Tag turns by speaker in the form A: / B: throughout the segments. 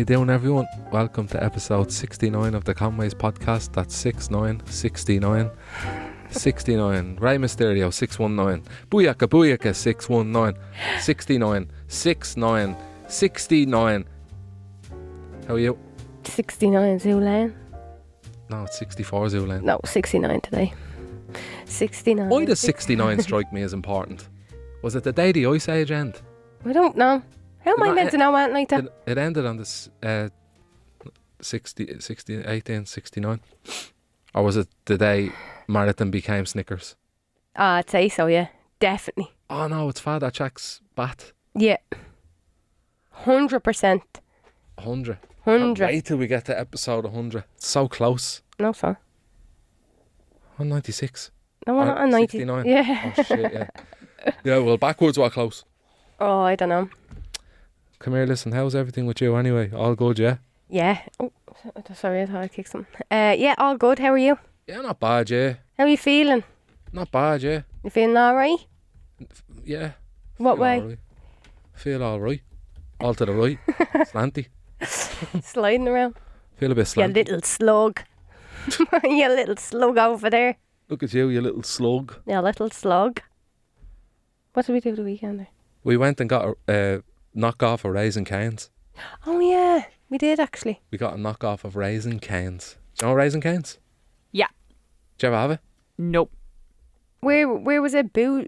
A: doing, everyone? Welcome to episode 69 of TheConways podcast. That's 69. Ray Mysterio 619. Booyaka 619. 69. How are you?
B: 69 Zoolane.
A: No, it's 64 Zoolane.
B: No, 69 today. 69.
A: Why does 69 strike me as important? Was it the day the Ice Age ended?
B: I don't know. How am I meant to know anything like that?
A: It ended on this 1869. Or was it the day marathon became Snickers?
B: I'd say so, yeah. Definitely.
A: Oh no, it's Father Jack's Spat.
B: Yeah. 100%.
A: 100.
B: 100.
A: Wait till we get to episode 100. It's so close.
B: No, sir.
A: 196.
B: No, we're not on 90.
A: 69.
B: Yeah.
A: Oh shit, yeah. Yeah, well, backwards we're close.
B: Oh, I don't know.
A: Come here, listen, how's everything with you anyway? All good, yeah?
B: Yeah. Oh, sorry, I thought I kicked something. Yeah, all good. How are you?
A: Yeah, not bad, yeah.
B: How are you feeling?
A: Not bad, yeah.
B: You feeling alright?
A: Yeah.
B: What way?
A: Right. Feel alright. All to the right. Slanty.
B: Sliding around.
A: Feel a bit
B: You
A: slanty.
B: little slug. You little slug over there.
A: Look at you, you little slug.
B: You little slug. What did we do the weekend there?
A: We went and got a knockoff of Raisin Canes.
B: Oh yeah, we did actually.
A: We got a knockoff of Raisin Canes. Do you know Raisin Canes?
C: Yeah.
A: Do you ever have it?
C: Nope.
B: Where was it? Bojo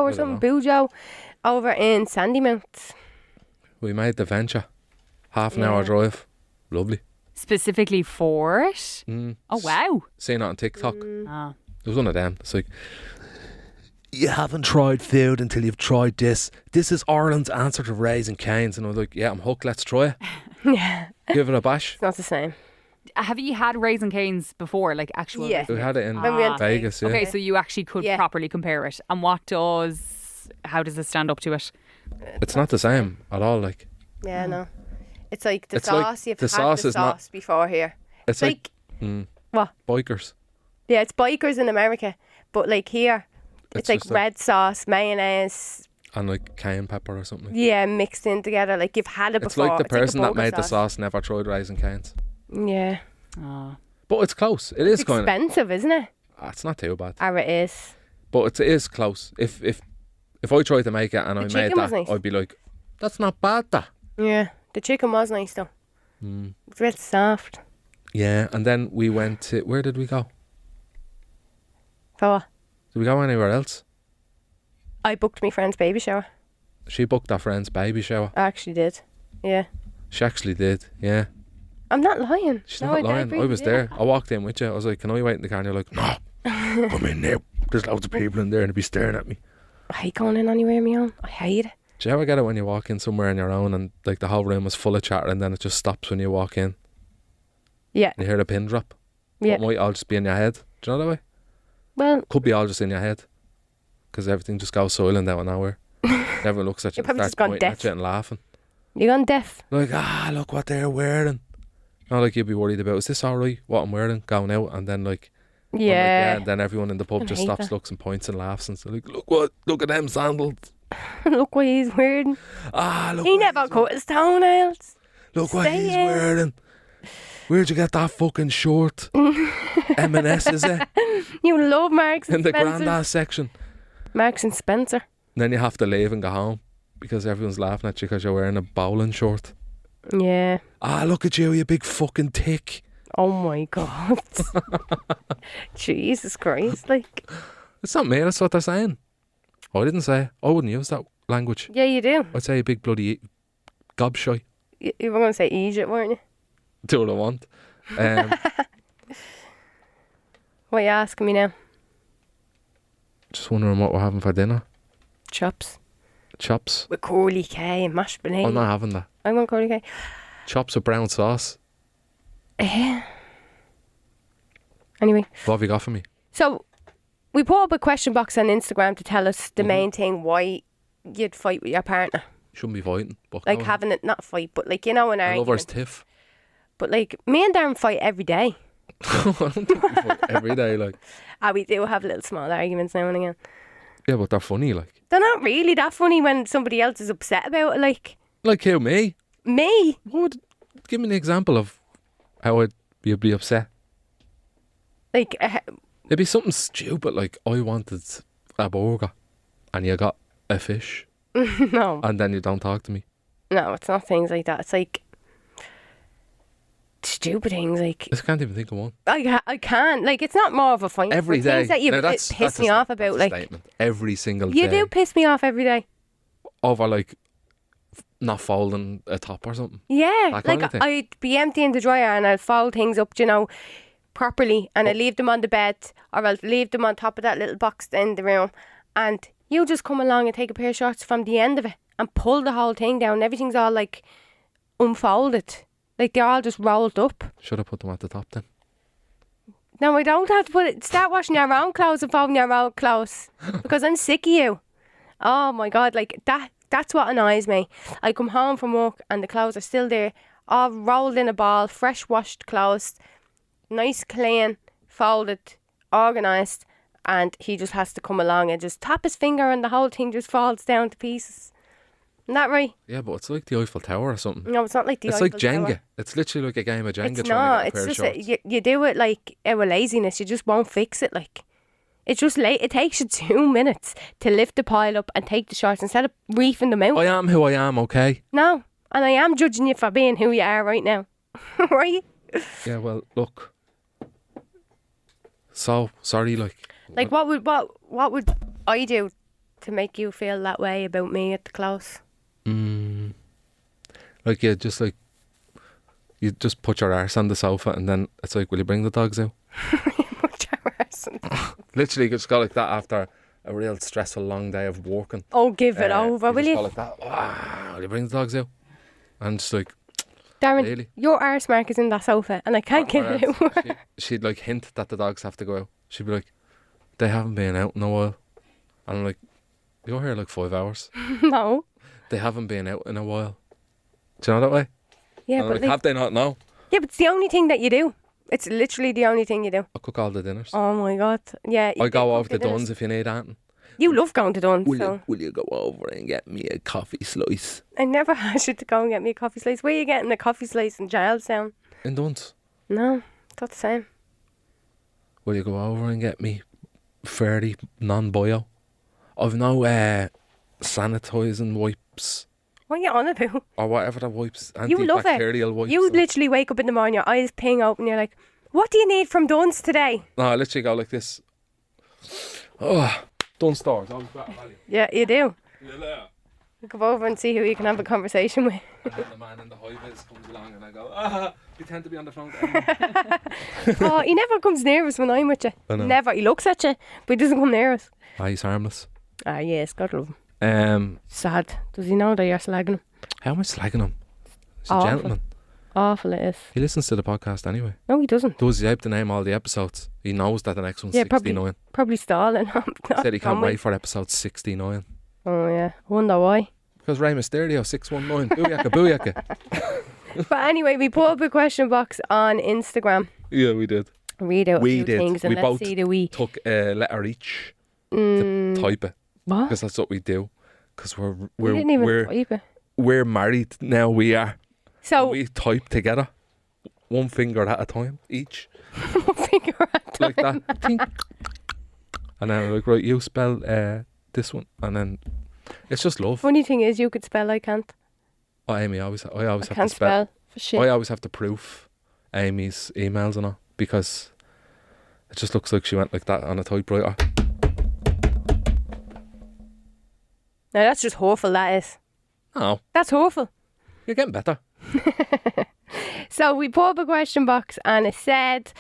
B: or something? Bojo over in Sandymount.
A: We made the venture. Half an hour drive. Lovely.
C: Specifically for it? Oh, wow.
A: Seen it on TikTok.
C: Ah.
A: It was one of them. It's like, you haven't tried food until you've tried this. This is Ireland's answer to Raisin Canes. And I was like, yeah, I'm hooked. Let's try it.
B: Yeah.
A: Give it a bash.
B: It's not the same.
C: Have you had Raisin Canes before? Like actual
B: Yeah.
C: Raisin
A: We had it in
B: When we went to
A: Vegas, yeah.
C: Okay, so you actually could
B: Yeah.
C: properly compare it. And how does it stand up to it?
A: It's not the same at all. Like,
B: Yeah, no. It's like the
A: It's like
B: sauce. You've
A: the
B: had
A: sauce
B: the
A: is not-
B: sauce before here.
A: it's like
B: what?
A: bikers.
B: Yeah, it's bikers in America, but like here, it's like
A: just
B: red sauce, mayonnaise.
A: And like cayenne pepper or something.
B: Yeah, mixed in together. Like you've had it
A: It's
B: before.
A: like the
B: a
A: person that
B: burger
A: made the sauce never tried Raisin Canes.
B: Yeah.
C: Oh.
A: But it's close. It is
B: It's
A: kind of.
B: expensive, isn't it?
A: It's not too bad.
B: Or it is.
A: But it is close. If I tried to make it and I made
B: chicken was
A: that,
B: nice.
A: I'd be like, that's not bad, that.
B: Yeah. The chicken was nice though. It's real soft.
A: Yeah, and then we went to, where did we go?
B: For what?
A: Did we go anywhere else?
B: I booked my friend's baby shower.
A: She booked her friend's baby shower.
B: I actually did. Yeah.
A: She actually did, yeah.
B: I'm not lying.
A: She's
B: No,
A: not lying. I
B: really
A: was
B: did.
A: there. I walked in with you. I was like, can I wait in the car? And you're like, no, come in there. There's loads of people in there and they'll be staring at me.
B: I hate going in anywhere on my own. I hate it.
A: Do you ever get it when you walk in somewhere on your own and like the whole room is full of chatter and then it just stops when you walk in?
B: Yeah.
A: And you hear the pin drop?
B: Yeah.
A: It might all just be in your head. Do you know that way?
B: Well,
A: Could be all just in your head. Because everything just goes silent out of nowhere. Everyone looks at you
B: You're
A: and
B: probably
A: starts
B: just gone
A: pointing at
B: deaf.
A: you and laughing.
B: you gone deaf.
A: Like, look what they're wearing. Not like you'd be worried about, is this alright, what I'm wearing, going out? And then like, I'm like,
B: Yeah.
A: and then everyone in the pub
B: I
A: just
B: hate
A: stops,
B: that.
A: looks and points and laughs and so like, look at them sandals.
B: Look what he's wearing.
A: Look
B: He
A: what
B: never cut his toenails.
A: Look what
B: Stay
A: he's
B: in.
A: wearing. Where'd you get that fucking shirt? M&S, is it?
B: You love Marks and
A: In the
B: Spencer.
A: Grandad section.
B: Marks and Spencer.
A: And then you have to leave and go home because everyone's laughing at you because you're wearing a bowling short.
B: Yeah.
A: Look at you big fucking tick.
B: Oh my God. Jesus Christ. Like,
A: It's not me, that's what they're saying. I didn't say it. I wouldn't use that language.
B: yeah, you do.
A: I'd say you big bloody gobshy.
B: You were going to say Egypt, weren't you?
A: Do what I want.
B: What are you asking me now?
A: Just wondering what we're having for dinner.
B: Chops.
A: Chops.
B: With curly K and mashed potato.
A: I'm not having that.
B: I want curly K.
A: Chops with brown sauce.
B: Yeah. Anyway.
A: What have you got for me?
B: So, we put up a question box on Instagram to tell us the main thing why you'd fight with your partner.
A: Shouldn't be fighting. But
B: Like
A: go on.
B: having it, not fight, but like, you know, an
A: I love ours
B: argument.
A: tiff.
B: But like, me and Darren fight every day.
A: I don't think we fight every day, like.
B: We do have little small arguments now and again.
A: Yeah, but they're funny, like.
B: They're not really that funny when somebody else is upset about it, like.
A: Like who, me?
B: Me?
A: Give me an example of how you'd be upset.
B: Like,
A: It'd be something stupid like I wanted a burger and you got a fish
B: no.
A: and then you don't talk to me.
B: No, it's not things like that. It's like stupid things. Like,
A: I can't even think of one.
B: I can't. Like, it's not more of a fight.
A: Every
B: but
A: day.
B: things that you
A: Now,
B: piss me off about.
A: That's a
B: Like,
A: statement. Every single
B: you
A: day.
B: do piss me off every day.
A: Over like not folding a top or something.
B: Yeah.
A: That kind
B: Like,
A: of thing.
B: I'd be emptying the dryer and I'll fold things up, you know, properly, and I'll leave them on the bed, or I'll leave them on top of that little box in the room, and you just come along and take a pair of shorts from the end of it and pull the whole thing down. Everything's all like unfolded. Like, they're all just rolled up.
A: Should have put them at the top then.
B: No, I don't have to put it. Start washing your own clothes and folding your own clothes because I'm sick of you. Oh my God, like that's what annoys me. I come home from work and the clothes are still there, all rolled in a ball, fresh washed clothes, nice, clean, folded, organised, and he just has to come along and just tap his finger and the whole thing just falls down to pieces. Isn't that right?
A: Yeah, but it's like the Eiffel Tower or something.
B: No, it's not like the
A: It's
B: Eiffel
A: like Jenga.
B: Tower.
A: It's literally like a game of Jenga
B: It's
A: trying
B: not.
A: to get a
B: It's
A: pair of
B: just
A: shorts.
B: you do it like out of laziness. You just won't fix it. Like, it's just late. It takes you 2 minutes to lift the pile up and take the shorts instead of reefing them out.
A: I am who I am, okay?
B: No, and I am judging you for being who you are right now. Right?
A: Yeah, well, look. So, sorry,
B: Like, what would I do to make you feel that way about me at the close?
A: like you just put your arse on the sofa and then it's like, will you bring the dogs out?
B: Put your arse in-
A: Literally, you just go like that after a real stressful long day of working.
B: Oh, give it over, will
A: just
B: you?
A: go like that. Will you bring the dogs out? And just like,
B: Darren,
A: really?
B: your arse mark is in that sofa and I can't get it out.
A: she'd like hint that the dogs have to go out. She'd be like, they haven't been out in a while. And I'm like, you're here like 5 hours.
B: No.
A: They haven't been out in a while. Do you know that way?
B: Yeah,
A: And I'm
B: but
A: like, have they not? No.
B: yeah, but it's the only thing that you do. It's literally the only thing you do.
A: I cook all the dinners.
B: Oh my God. Yeah.
A: I
B: you
A: go
B: do
A: over
B: cook
A: to
B: your
A: Dunn's
B: dinners.
A: if you need anything.
B: You love going to Dunn's, so
A: Will you go over and get me a coffee slice?
B: I never asked you to go and get me a coffee slice. Where are you getting a coffee slice in Charlestown?
A: In Dunn's.
B: No, it's not the same.
A: Will you go over and get me 30 non-bio? I've no sanitising wipes
B: What are you on about?
A: or whatever the wipes,
B: You love it.
A: antibacterial wipes.
B: You literally wake up in the morning, your eyes ping open, you're like, what do you need from Dunn's today?
A: No, I literally go like this. Oh, Dunn stores. Always better value.
B: Yeah, you do.
A: Yeah.
B: Come over and see who you can have a conversation with.
A: And then the man in the high vis comes along and I go, you tend to be on the phone.
B: Oh, he never comes near us when I'm with you.
A: I know.
B: Never. He looks at you, but he doesn't come near us.
A: He's harmless.
B: Ah, yes, God love him. Sad. Does he know that you're slagging him?
A: How am I slagging him? He's a
B: Awful.
A: gentleman.
B: Awful it is.
A: He listens to the podcast anyway.
B: No, he doesn't.
A: Does he have to name all the episodes? He knows that the next one's
B: Yeah,
A: 69.
B: probably stalling.
A: Said he can't wait for episode 69.
B: Oh, yeah. Wonder why.
A: Because Rey Mysterio 619. Booyaka, booyaka.
B: But anyway, we put up a question box on Instagram.
A: Yeah, we did.
B: Read out a
A: We
B: few
A: did.
B: things and
A: We
B: let's
A: both
B: see the we.
A: Took a letter each to type it.
B: What?
A: Because that's what we do. Because
B: We didn't even
A: we're
B: type it.
A: we're married now. We are.
B: So,
A: We type together, one finger at a time each,
B: figure out.
A: like that. Tink. And then like, right, you spell this one, and then it's just love.
B: Funny thing is, you could spell, I can't.
A: Oh, Amy, I always
B: I
A: have
B: can't
A: to spell.
B: for shit.
A: I always have to proof Amy's emails and all because it just looks like she went like that on a typewriter.
B: Now, that's just awful, that is.
A: Oh,
B: That's awful.
A: you're getting better.
B: So, we put up a question box and it said,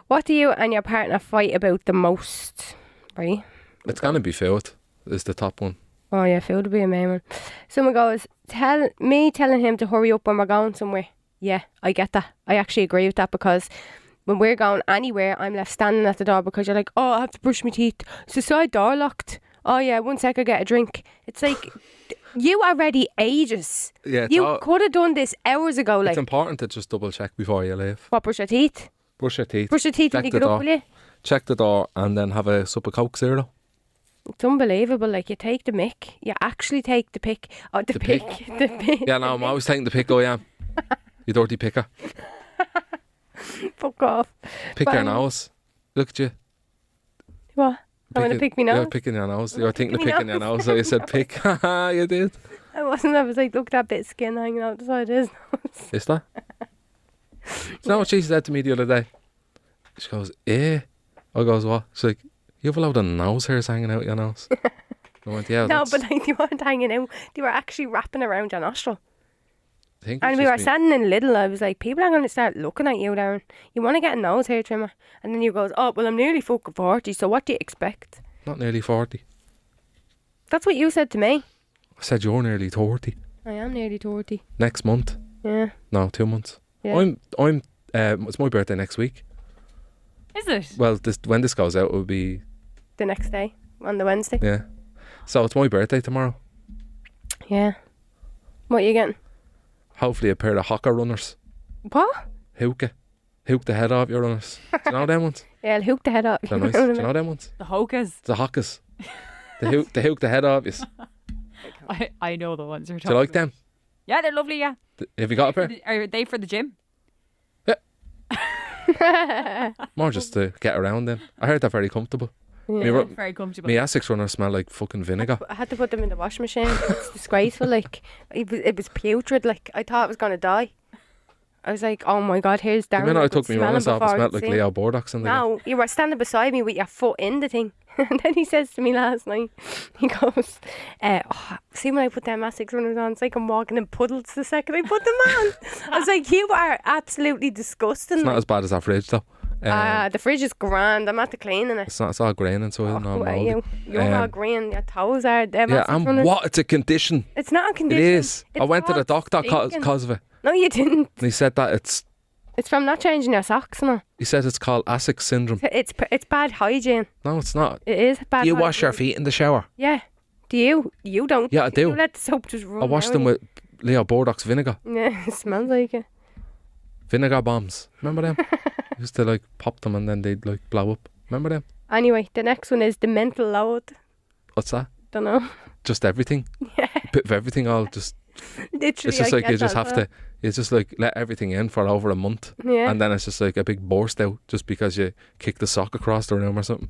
B: what do you and your partner fight about the most? Right?
A: It's gonna be food. Is the top one.
B: Oh yeah, food would be a main one. Someone goes, telling him to hurry up when we're going somewhere. Yeah, I get that. I actually agree with that because when we're going anywhere, I'm left standing at the door because you're like, oh, I have to brush my teeth. Is the side door locked? Oh yeah, 1 sec, I get a drink. It's like, you are ready ages.
A: Yeah,
B: You could have done this hours ago.
A: it's
B: Like,
A: important to just double check before you leave.
B: what, brush your teeth?
A: Brush your teeth.
B: Brush your teeth when
A: Check
B: you
A: the
B: get up,
A: door.
B: will you?
A: Check the door and then have a sup of Coke Zero.
B: It's unbelievable. Like, you take the mick. You actually take the pick. Oh, the pick. The pick.
A: Yeah, no, I'm always taking the pick. I am. You dirty picker.
B: Fuck off.
A: Pick your nose. Look at you.
B: What? I'm going to pick me
A: You're
B: nose.
A: picking your nose. You're thinking of
B: me
A: picking your nose. So you said pick. Haha, you did.
B: I wasn't. I was like, look, that bit of skin hanging out the side of his nose.
A: Is that? You know what she said to me the other day? She goes, I goes, what? She's like, you have a load of nose hairs hanging out your nose. I went, yeah.
B: No, but like, they weren't hanging out. They were actually wrapping around your nostril.
A: I think
B: And
A: it's
B: we
A: just
B: were
A: me.
B: standing in Lidl. I was like, people are going to start looking at you, Darren. You want to get a nose hair trimmer? And then you goes, oh, well, I'm nearly fucking 40, so what do you expect?
A: Not nearly 40.
B: That's what you said to me.
A: I said you're nearly 30.
B: I am nearly 30.
A: Next month.
B: Yeah.
A: No, 2 months.
B: Yeah.
A: It's my birthday next week.
C: Is it?
A: Well, when this goes out, it will be,
B: The next day, on the Wednesday.
A: yeah. So it's my birthday tomorrow.
B: Yeah. What are you getting?
A: Hopefully a pair of hocker runners.
B: What?
A: Hook the head off your runners. Do you know them ones?
B: Yeah, I'll hook the head up.
A: They're nice. Do you know them ones?
C: The hokas.
A: The hockers. They hook the head off you.
C: I know the ones you're
A: Do
C: talking
A: you like
C: about.
A: them?
C: Yeah, they're lovely, yeah.
A: Have you got a pair?
C: Are they for the gym?
A: More just to get around them. I heard they're very comfortable.
B: Yeah.
C: Very comfortable.
A: My Essex runners smell like fucking vinegar.
B: I had to put them in the washing machine. It's disgraceful. Like, it was putrid. Like, I thought I was going to die. I was like, oh my God, here's
A: The
B: Darren.
A: minute I
B: could
A: took my
B: smell him
A: runners off, it
B: before
A: smelled
B: I'd
A: like
B: seen
A: Leo Bordox in the
B: No, you were standing beside me with your foot in the thing. And then he says to me last night, he goes, see when I put them Essex runners on, it's like I'm walking in puddles the second I put them on. I was like, you are absolutely disgusting.
A: It's not as bad as our fridge though.
B: The fridge is grand. I'm at the cleaning it.
A: It's all grain inside and all
B: Who are
A: mouldy.
B: you? You're all green. Your toes are them
A: Yeah,
B: Essex
A: and
B: runners.
A: what? It's a condition.
B: It's not a
A: It
B: condition.
A: is. I
B: It's
A: went to the
B: all
A: doctor
B: stinking.
A: because of it.
B: No, you didn't.
A: And he said that it's
B: It's from not changing your socks, no.
A: he said it's called Essex syndrome.
B: It's bad hygiene.
A: No, it's not.
B: It is bad.
A: Do you
B: hygiene.
A: wash your feet in the shower?
B: Yeah. Do you? You don't.
A: Yeah, I do.
B: You let the soap just run.
A: I wash
B: down
A: them
B: you.
A: with Leo Bordox vinegar.
B: Yeah, it smells like it.
A: Vinegar bombs. Remember them? Used to like pop them and then they'd like blow up. Remember them?
B: Anyway, the next one is the mental load.
A: What's that?
B: Don't know.
A: Just everything.
B: Yeah.
A: A bit of everything all just
B: Literally,
A: it's just
B: I
A: like
B: get
A: you just
B: that
A: have
B: as
A: to you just like let everything in for over a month.
B: Yeah.
A: And then it's just like a big burst out just because you kicked the sock across the room or something.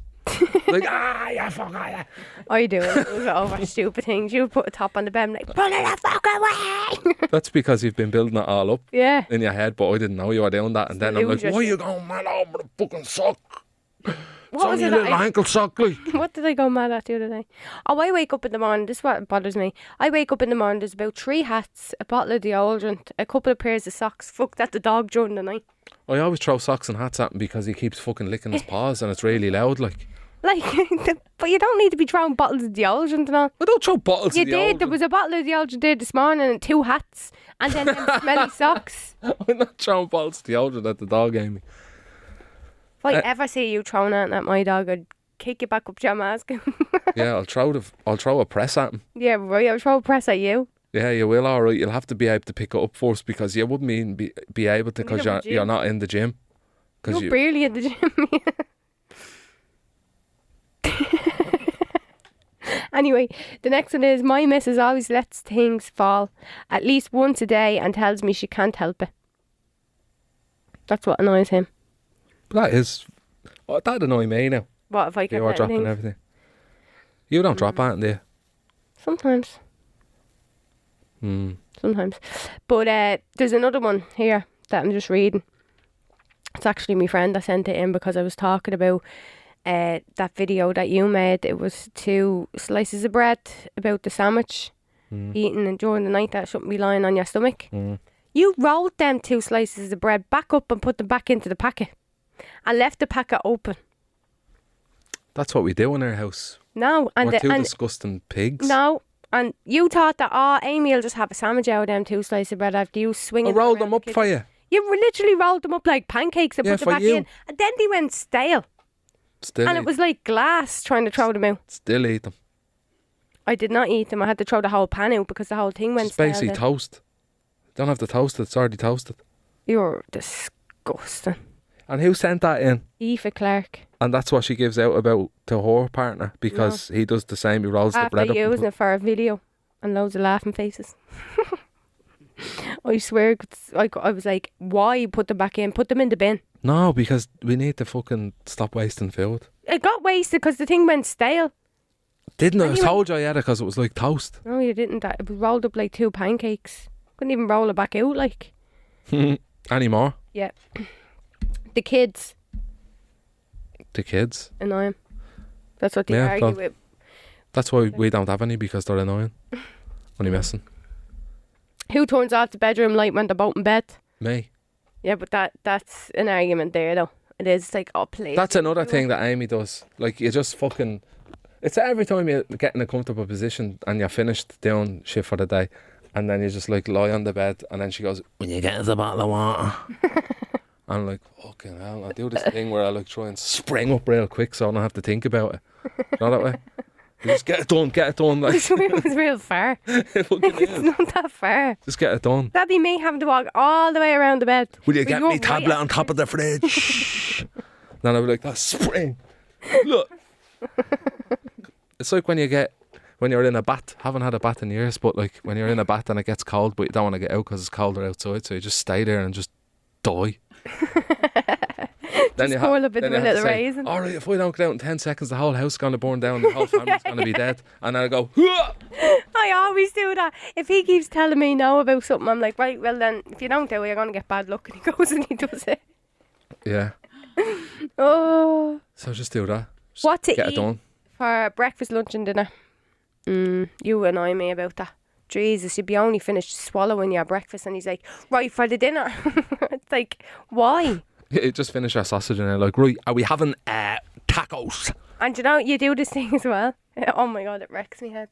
A: Like, yeah, fuck, yeah.
B: I do it over stupid things. You put a top on the bed and like, pull it the fuck away.
A: That's because you've been building it all up
B: Yeah.
A: in your head, but I didn't know you were doing that. And then I'm like,
B: lose your
A: why are you
B: shit.
A: going mad over the fucking sock? It's
B: What was
A: only a
B: it that
A: little
B: I-
A: ankle sock, like.
B: What did I go mad at the other day? Oh, I wake up in the morning. This is what bothers me. I wake up in the morning. There's about 3 hats, a bottle of deodorant, a couple of pairs of socks. Fuck that, the dog during the night.
A: I always throw socks and hats at him because he keeps fucking licking his paws and it's really loud, like.
B: Like, but you don't need to be throwing bottles of deodorant and all.
A: I don't throw bottles
B: You
A: of
B: did. There
A: deodorant.
B: was a bottle of deodorant there this morning and 2 hats, and then them smelly socks.
A: I'm not throwing bottles of deodorant at the dog, Amy.
B: If I ever see you throwing it at my dog, I'd kick you back up to your mask.
A: Yeah, I'll throw a press at him.
B: Yeah, right. I'll throw a press at you.
A: Yeah, you will, alright. You'll have to be able to pick it up first because you wouldn't even be able to because
B: Neither would
A: you're
B: you.
A: not in the gym. Because
B: You're barely in the gym. Anyway, the next one is my missus always lets things fall at least once a day and tells me she can't help it. That's what annoys him.
A: that is... Oh, that annoy me now.
B: What if I get
A: You are dropping
B: things?
A: everything. You don't drop anything, do you?
B: Sometimes.
A: Hmm.
B: Sometimes. But there's another one here that I'm just reading. It's actually my friend that sent it in because I was talking about that video that you made. It was 2 slices of bread about the sandwich eating and during the night that shouldn't be lying on your stomach. You rolled them 2 slices of bread back up and put them back into the packet and left the packet open.
A: That's what we do in our house.
B: No, and
A: We're two
B: and
A: disgusting pigs.
B: no, and you thought that Amy will just have a sandwich out of them 2 slices of bread after you
A: I
B: swinging.
A: rolled
B: around
A: them up
B: the
A: for
B: kitchen.
A: you.
B: You literally rolled them up like pancakes and
A: Yeah,
B: put them
A: for
B: back
A: you.
B: in, and then they went stale,
A: Still
B: and it was like glass trying to throw them out.
A: Still eat them.
B: I did not eat them. I had to throw the whole pan out because the whole thing went
A: It's
B: stale.
A: basically
B: then.
A: toast. Don't have to toast it. It's already toasted.
B: You're disgusting.
A: And who sent that in?
B: Aoife Clark.
A: And that's what she gives out about to her partner because he does the same. He rolls the
B: After
A: bread up.
B: using it for a video and loads of laughing faces. I swear, I was like, why put them back in? Put them in the bin.
A: No, because we need to fucking stop wasting food.
B: It got wasted because the thing went stale.
A: Didn't I? I
B: Anyway.
A: told you I had it because it was like toast.
B: No, you didn't. It was rolled up like 2 pancakes. Couldn't even roll it back out, like.
A: Anymore.
B: Yeah. The kids
A: The kids.
B: annoying. That's what they
A: Yeah,
B: argue
A: well,
B: with.
A: That's why we don't have any because they're annoying. Only messing.
B: Who turns off the bedroom light when they're both in bed?
A: Me.
B: Yeah, but that's an argument there, though. It is like, oh, please.
A: That's another thing that Amy does. Like, you just fucking... It's every time you get in a comfortable position and you're finished doing shit for the day and then you just, like, lie on the bed and then she goes, when you get us a bottle of water. I'm like, fucking hell. I do this thing where I, like, try and spring up real quick so I don't have to think about it. You know that way? You just get it done. Like,
B: It was real far.
A: it fucking
B: It's
A: is.
B: not that far.
A: Just get it done.
B: That'd be me having to walk all the way around the bed.
A: Will you
B: But
A: get
B: you're
A: me tablet
B: right.
A: on top of the fridge? Then I'll be like, that's spring. Look. It's like when you're in a bath. Haven't had a bath in years, but like when you're in a bath and it gets cold, but you don't want to get out because it's colder outside, so you just stay there and just die. Then
B: Just curl up into a little raisin.
A: all right, if I don't get out in 10 seconds, the whole house is going to burn down, the whole family's going to be dead. And then I go, "Hua!"
B: I always do that. If he keeps telling me no about something, I'm like, right, well then, if you don't do it, you're going to get bad luck. And he goes and he does it.
A: Yeah.
B: Oh.
A: So just do that. Just
B: What to
A: get it
B: eat
A: done.
B: for breakfast, lunch and dinner? You annoy me about that. Jesus, you'd be only finished swallowing your breakfast and he's like, right, for the dinner. It's like, why?
A: You just finish our sausage and they're like, right, are we having tacos?
B: And you know, you do this thing as well. Oh my God, it wrecks me head.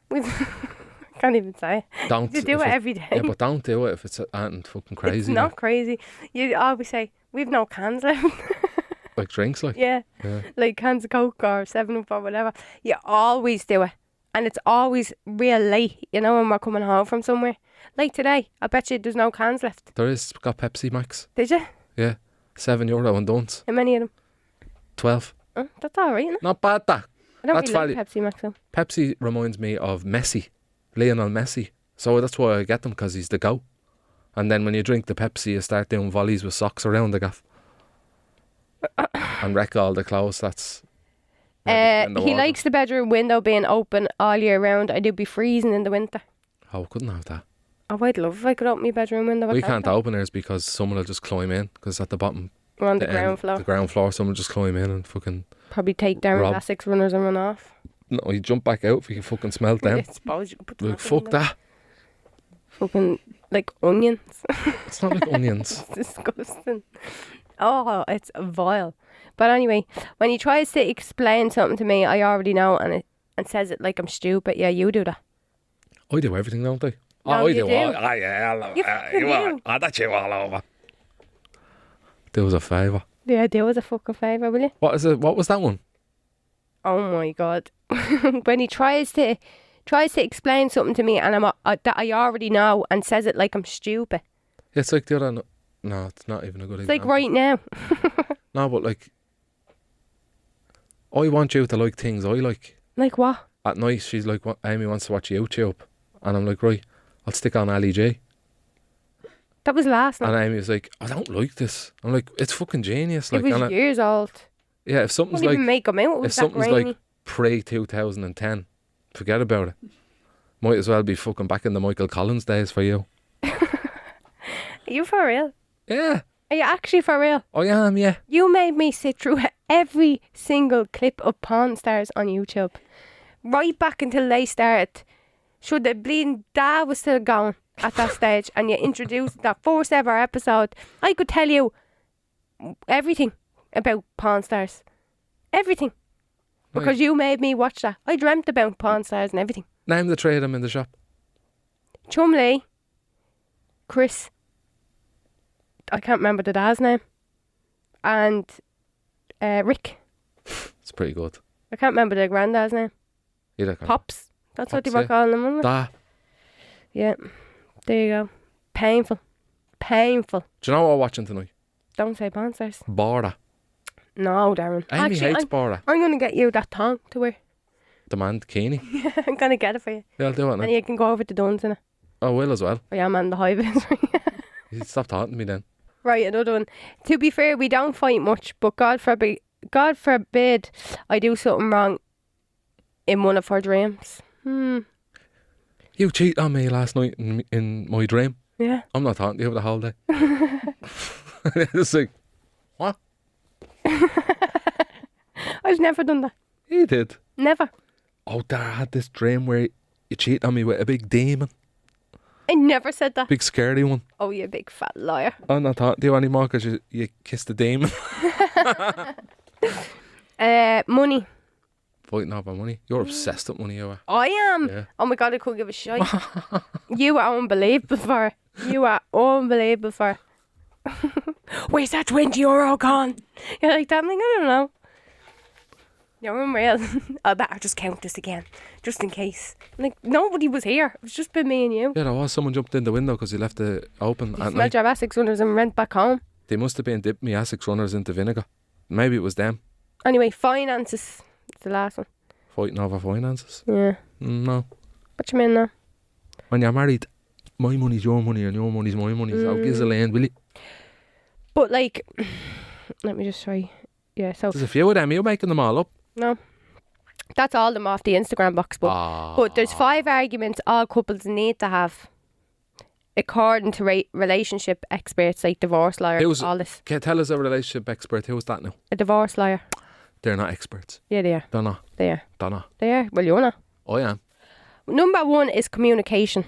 B: We've I can't even say it.
A: Don't.
B: You do
A: if
B: it every day.
A: Yeah, but don't do it if it's fucking crazy.
B: It's not crazy. You always say, we've no cans left.
A: Like drinks, like.
B: Yeah. Like cans of Coke or 7-Up or whatever. You always do it. And it's always real late, you know, when we're coming home from somewhere. Like today, I bet you there's no cans left.
A: There is, got Pepsi Max.
B: Did you?
A: Yeah. €7 and don't.
B: How many of them?
A: 12.
B: Oh, that's alright, isn't it?
A: Not bad, that.
B: I don't
A: That's
B: really
A: valid.
B: like Pepsi Max though.
A: Pepsi reminds me of Messi. Lionel Messi. So that's why I get them, because he's the GOAT. And then when you drink the Pepsi, you start doing volleys with socks around the gaff. And wreck all the clothes. That's...
B: He likes the bedroom window being open all year round. I do be freezing in the winter.
A: Oh, we couldn't have that.
B: Oh, I'd love if I could open my bedroom window. I
A: We can't open ours because someone will just climb in, because at the bottom...
B: We're on the
A: end,
B: ground floor.
A: The ground floor, someone will just climb in and fucking...
B: Probably take down
A: Rob.
B: Classics runners and run off.
A: No, you jump back out if you can fucking smell them.
B: I suppose you could put them
A: Like,
B: up in
A: fuck
B: the-
A: that.
B: Fucking, like, onions.
A: It's not like onions.
B: It's disgusting. Oh, it's vile. But anyway, when he tries to explain something to me, I already know, and says it like I'm stupid. Yeah, you do that.
A: I do everything, don't I?
B: No,
A: I
B: you
A: do.
B: do.
A: Yeah,
B: You fucking do.
A: That's you all over. Do us a favour.
B: Yeah, do us a fucking favour, will you?
A: What is it? What was that one?
B: Oh my God. When he tries to explain something to me and that I already know and says it like I'm stupid.
A: It's like the other... No, it's not even a good
B: It's
A: example.
B: like right now.
A: No, but like... I want you to like things I like.
B: Like what?
A: At night, she's like, Amy wants to watch YouTube. And I'm like, right, I'll stick on Ali G.
B: That was last night.
A: And Amy was like, I don't like this. I'm like, it's fucking genius.
B: It
A: Like,
B: was years old.
A: yeah, if something's
B: Wouldn't
A: like...
B: even make them out. It was
A: If
B: that
A: something's
B: grainy.
A: like pre-2010, forget about it. Might as well be fucking back in the Michael Collins days for you.
B: Are you for real?
A: Yeah,
B: Are you actually for real?
A: I am, yeah.
B: You made me sit through every single clip of Pawn Stars on YouTube. Right back until they started. Sure, the bleeding dad was still going at that stage, and you introduced that first ever episode. I could tell you everything about Pawn Stars. Everything. Because you made me watch that. I dreamt about Pawn Stars and everything.
A: Name the three of them in the shop.
B: Chumley, Chris, I can't remember the dad's name, and Rick.
A: It's pretty good.
B: I can't remember the granddad's name.
A: Either can.
B: Pops. That's what they
A: Pops,
B: were
A: yeah.
B: calling them, wasn't it?
A: Da.
B: Yeah. There you go. Painful. Painful.
A: Do you know what we're watching tonight?
B: Don't say porn stars.
A: Bora.
B: No, Darren.
A: Amy hates
B: I'm
A: Bora.
B: going to get you that thong to wear.
A: Demand Keeney.
B: I'm going to get it for you.
A: Yeah, I'll do it now.
B: And you can go over to Duns in it.
A: I will as well.
B: Oh, yeah, man, the high vis.
A: You stop talking to me then.
B: Right, another one. To be fair, we don't fight much, but God forbid I do something wrong in one of our dreams.
A: You cheated on me last night in my dream.
B: Yeah.
A: I'm not talking to you the whole day. It's like, what?
B: I've never done that.
A: You did.
B: Never.
A: Oh, Dad, I had this dream where you cheated on me with a big demon.
B: I never said that.
A: Big scary one.
B: Oh, you big fat liar.
A: I'm not talking to you anymore because you kissed the demon.
B: Money.
A: Fighting over money. You're obsessed with money, you are.
B: I am.
A: Yeah.
B: Oh my God, I couldn't give a shit. You are unbelievable for it. You are unbelievable for it. Where's that €20 gone? You're like that. I'm like, I don't know. You're unreal. I better just count this again, just in case. Like, nobody was here. It's just been me and you.
A: Yeah, there was. Someone jumped in the window because he left it open
B: You
A: at
B: smelled
A: night.
B: your Essex runners and went back home.
A: They must have been dipping me Essex runners into vinegar. Maybe it was them.
B: Anyway, finances. It's the last one.
A: Fighting over finances.
B: Yeah.
A: No.
B: What you mean now?
A: When you're married, my money's your money and your money's my money. So gives a land, will you?
B: But like, let me just try. Yeah, so
A: There's a few of them. You're making them all up.
B: no. That's all them off the Instagram box. But there's 5 arguments all couples need to have, according to relationship experts like divorce lawyers. All this.
A: Can you tell us a relationship expert? Who's that now?
B: A divorce lawyer.
A: They're not experts.
B: Yeah, they are.
A: They're not.
B: They are.
A: They're not.
B: They are. Well, you're not.
A: I am.
B: Number 1 is communication.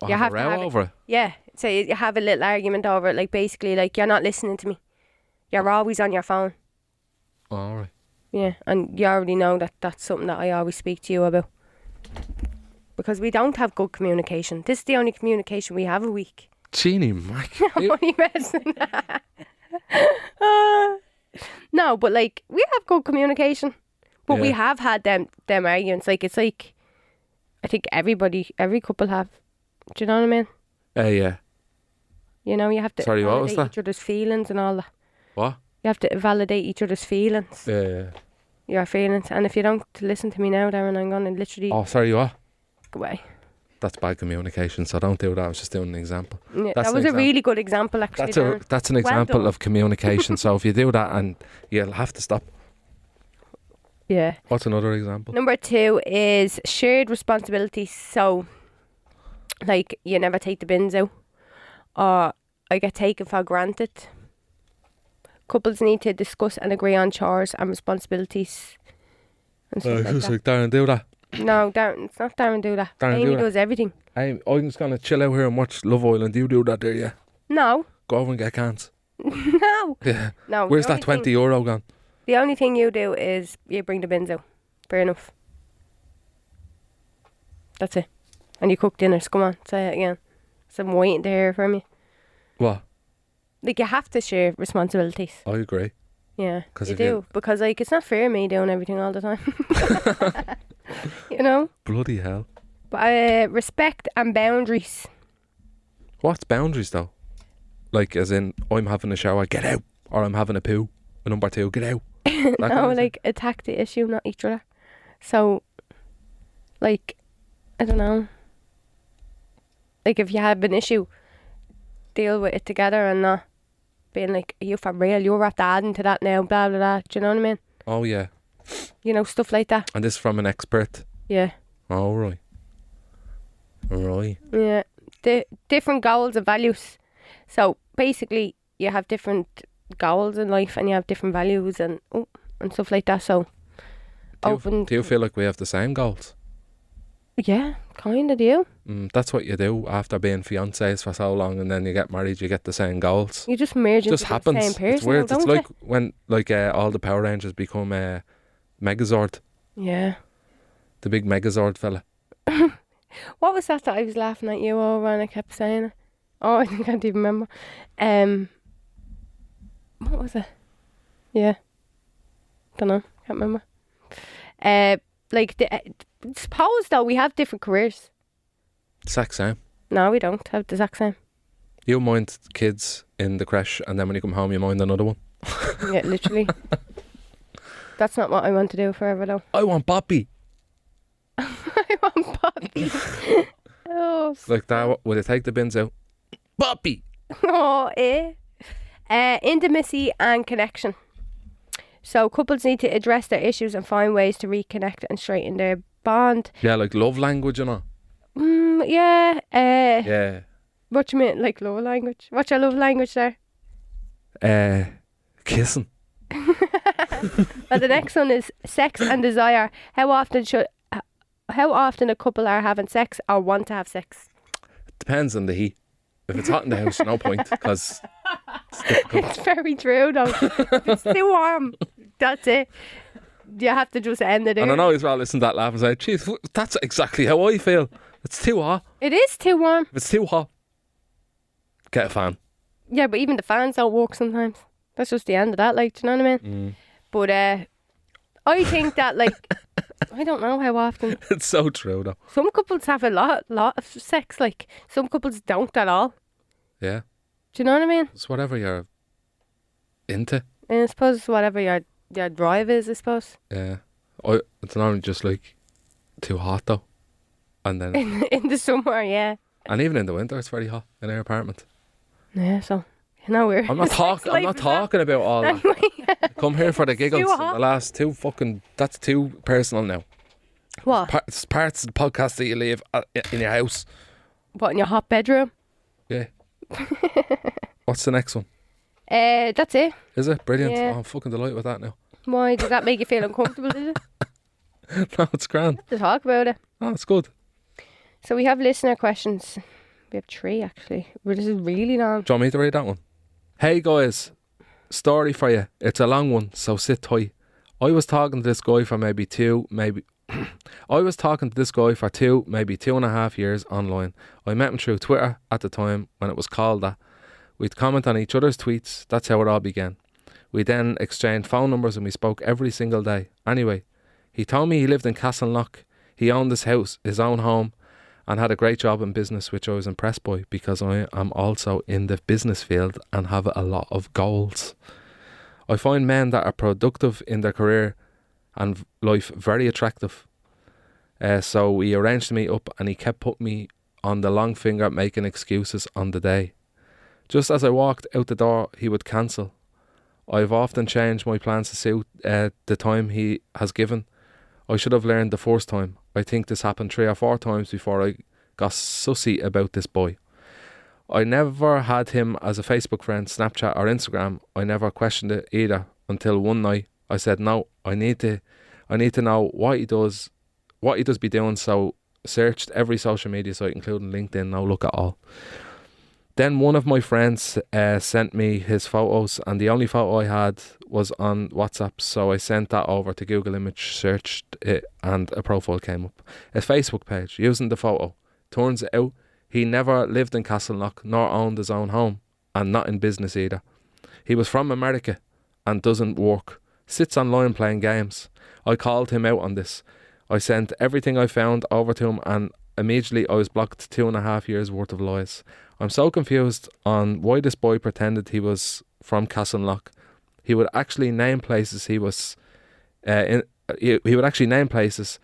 A: I
B: You
A: have
B: have
A: a
B: to
A: row
B: have it.
A: over it.
B: Yeah. So you have a little argument over it. Like, basically, like, you're not listening to me. You're always on your phone.
A: All right.
B: Yeah, and you already know that that's something that I always speak to you about. Because we don't have good communication. This is the only communication we have a week.
A: Genie, Mac.
B: Only messing. No, but like, we have good communication. But we
A: Yeah.
B: have had them arguments. Like, it's like, I think every couple have. Do you know what I mean?
A: Yeah.
B: You know, you have to
A: Sorry, what was
B: validate
A: that?
B: each other's feelings and all that.
A: What?
B: You have to validate each other's feelings.
A: Yeah.
B: Your feelings. And if you don't listen to me now, Darren, I'm going to literally
A: Oh, sorry, what?
B: go away.
A: That's bad communication, so don't do that. I was just doing an example.
B: Yeah,
A: That's
B: that was
A: an
B: a really good example, actually. Darren.
A: That's an
B: Well
A: example
B: done.
A: of communication. So if you do that, and you'll have to stop.
B: Yeah.
A: What's another example?
B: Number 2 is shared responsibilities. So, like, you never take the bins out, or I get taken for granted. Couples need to discuss and agree on chores and responsibilities and stuff like
A: Just
B: that.
A: like Darren, do that.
B: No, Darren, it's not Darren do that.
A: Darren,
B: Amy
A: do that.
B: does everything.
A: I'm just gonna chill out here and watch Love Island. You do that there, yeah.
B: No,
A: Go over and get cans.
B: no,
A: Yeah.
B: no.
A: Where's
B: the
A: that
B: only thing-
A: €20 gone?
B: The only thing you do is you bring the bins out. Fair enough. That's it. And you cook dinners. Come on, say it again. So I'm waiting to hear from you.
A: What?
B: Like, you have to share responsibilities.
A: I agree.
B: Yeah,
A: 'Cause
B: you
A: if
B: do.
A: you-
B: Because, like, it's not fair me doing everything all the time. You know?
A: Bloody hell.
B: But respect and boundaries.
A: What's boundaries though? Like, as in, I'm having a shower, get out. Or I'm having a poo. Number 2, get out. That kind
B: No,
A: of thing.
B: like, attack the issue, not each other. So, like, I don't know. Like, if you have an issue, deal with it together and not being like, are you for real? You're after adding to that now, blah, blah, blah. Do you know what I mean?
A: Oh, yeah.
B: You know, stuff like that.
A: And this from an expert.
B: Yeah.
A: Oh, right. Right.
B: Yeah. Different goals and values. So, basically, you have different goals in life and you have different values and stuff like that. So,
A: Do you feel like we have the same goals?
B: Yeah, kind of do.
A: That's what you do after being fiancés for so long, and then you get married, you get the same goals.
B: You just merge
A: It just
B: into
A: happens.
B: the same person.
A: It's weird.
B: Don't
A: It's
B: you?
A: like when all the Power Rangers become Megazord,
B: Yeah.
A: the big Megazord fella.
B: What was that I was laughing at you over and I kept saying it? Oh, I can't even remember. What was it? Yeah. Don't know. Can't remember. Suppose though we have different careers.
A: Exact same.
B: No, we don't have the exact same.
A: You mind kids in the creche, and then when you come home, you mind another one.
B: Yeah, literally. That's not what I want to do forever, though.
A: I want Poppy.
B: I want Poppy. Oh,
A: Like that. Will you take the bins out? Poppy.
B: oh, eh. Intimacy and connection. So couples need to address their issues and find ways to reconnect and straighten their bond.
A: Yeah, like love language, you know.
B: Yeah.
A: Yeah.
B: What do you mean, like love language? What's your love language there?
A: Kissing.
B: Well, the next one is sex and desire. How often a couple are having sex or want to have sex?
A: Depends on the heat. If it's hot in the house, no point, because it's difficult.
B: It's very true, though. If it's too warm, that's it. You have to just end it.
A: And I know he's well listen to that laugh and say, "Geez, that's exactly how I feel. It's too hot.
B: It is too warm.
A: If it's too hot, get a fan."
B: Yeah, but even the fans don't work sometimes. That's just the end of that, like, do you know what I mean? But I think that, like, I don't know how often.
A: It's so true, though.
B: Some couples have a lot of sex, like, some couples don't at all.
A: Yeah.
B: Do you know what I mean?
A: It's whatever you're into.
B: And I suppose whatever your drive is, I suppose.
A: Yeah. It's not just like too hot though, and then
B: In the summer, yeah.
A: and even in the winter it's very hot in our apartment.
B: Yeah, so no, we're.
A: I'm not talking about all that.
B: Anyway,
A: Come here for the giggles.
B: too hot.
A: The last two that's too personal now.
B: what?
A: It's parts of the podcast that you leave in your house.
B: What, in your hot bedroom?
A: Yeah. What's the next one?
B: That's it.
A: Is it brilliant?
B: Yeah.
A: Oh, I'm fucking delighted with that now.
B: Why does that make you feel uncomfortable? Does it?
A: No, it's grand.
B: To talk about it.
A: Oh, it's good.
B: So we have listener questions. We have 3 actually. Well, this is really long.
A: Do you want me to read that one? Hey guys, story for you. It's a long one, so sit tight. I was talking to this guy for maybe 2.5 years online. I met him through Twitter at the time when it was called that. We'd comment on each other's tweets. That's how it all began. We then exchanged phone numbers and we spoke every single day. Anyway, he told me he lived in Castleknock. He owned his own home, and had a great job in business, which I was impressed by because I am also in the business field and have a lot of goals. I find men that are productive in their career and life very attractive. So we arranged to meet up, and he kept putting me on the long finger, making excuses on the day. Just as I walked out the door, he would cancel. I've often changed my plans to suit the time he has given. I should have learned the first time. I think this happened 3 or 4 times before I got sussy about this boy. I never had him as a Facebook friend, Snapchat or Instagram. I never questioned it either until one night I said, no, I need to know what he does be doing. So searched every social media site, including LinkedIn. No look at all. Then one of my friends sent me his photos, and the only photo I had was on WhatsApp, so I sent that over to Google Image, searched it, and a profile came up. A Facebook page using the photo. Turns out he never lived in Castleknock, nor owned his own home, and not in business either. He was from America and doesn't work. Sits online playing games. I called him out on this. I sent everything I found over to him, and immediately I was blocked 2.5 years worth of lies. I'm so confused on why this boy pretended he was from Castleknock. He would actually name places he was in. He would actually name places.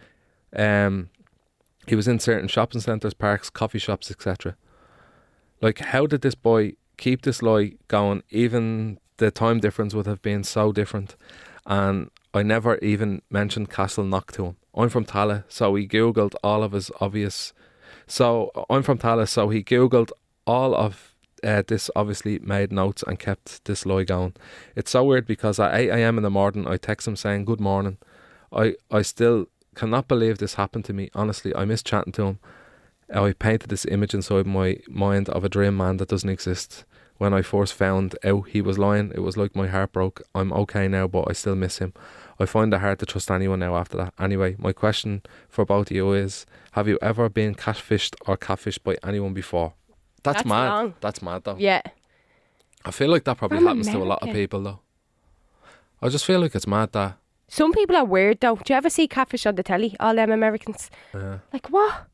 A: He was in certain shopping centres, parks, coffee shops, etc. Like, how did this boy keep this lie going? Even the time difference would have been so different. And I never even mentioned Castleknock to him. I'm from Tallaght, so he googled all of his obvious. So I'm from Tallaght, so he googled all of this, obviously made notes and kept this lie going. It's so weird because at 8 a.m. in the morning I text him saying good morning. I still cannot believe this happened to me. Honestly, I miss chatting to him. I painted this image inside my mind of a dream man that doesn't exist. When I first found out he was lying, it was like my heart broke. I'm okay now, but I still miss him. I find it hard to trust anyone now after that. Anyway, my question for both of you is, have you ever been catfished or catfished by anyone before? That's mad.
B: Long.
A: That's mad though.
B: Yeah.
A: I feel like that probably
B: From
A: happens to a lot of
B: America.
A: people though. I just feel like it's mad that.
B: Some people are weird though. Do you ever see catfish on the telly? All them Americans. Like what?